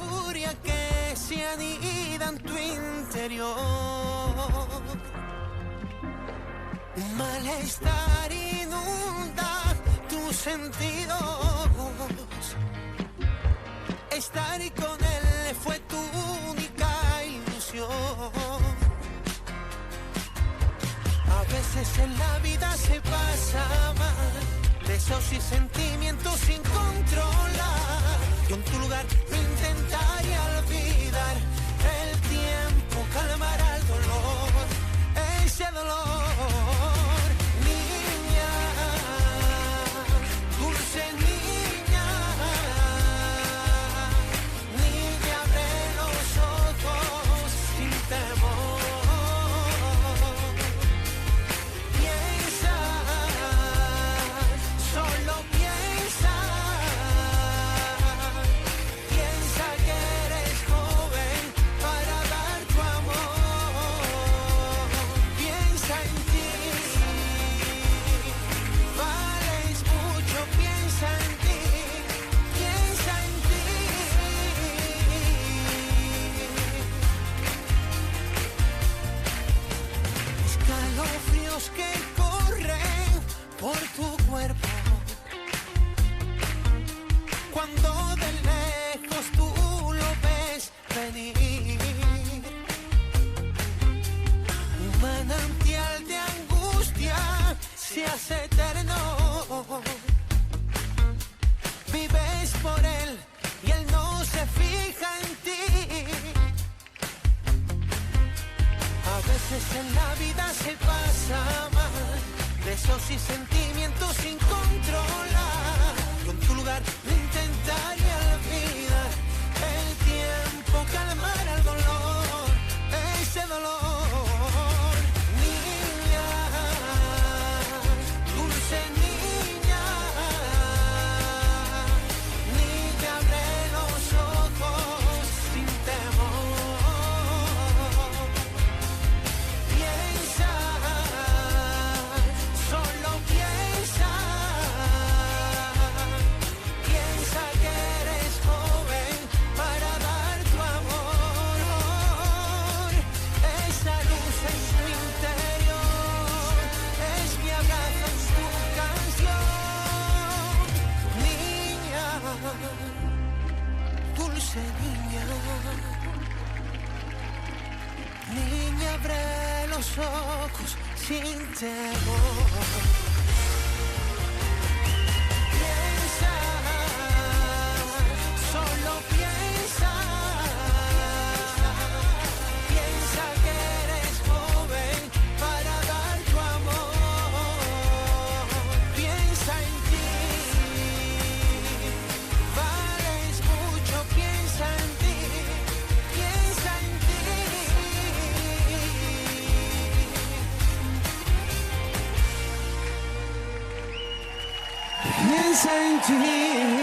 furia que se anida en tu interior. Un malestar inunda tus sentidos. Estar con él fue tu única ilusión. A veces en la vida se pasa mal, besos y sentimientos sin controlar. Yo en tu lugar lo intentaría olvidar. El tiempo calmará el dolor, ese dolor. Niña, dulce niña, niña, abre los ojos sin temor. Piensa, solo piensa. Piensa que eres joven para dar tu amor. Piensa en ti, vales mucho. Piensa en ti, piensa en ti. Escalofríos que corren por tu cuerpo cuando de lejos tú lo ves venir. Un manantial de angustia se hace eterno. Vives por él y él no se fija en ti. A veces en la vida se pasa mal, besos y sentimientos sin controlar. Yo en tu lugar lo intentaría olvidar. El tiempo calmará el dolor, ese dolor. Niña, dulce niña, niña, abre los ojos sin temor. Piensa, solo piensa. Piensa que eres joven para dar tu amor. Esa luz en tu interior es mi abrazo, es tu canción. Niña, dulce niña, niña, abre los ojos sin temor. Piensa, solo piensa. Piensa que eres joven para dar tu amor. Piensa en ti, vales mucho. Piensa en ti, piensa en ti. Piensa en ti.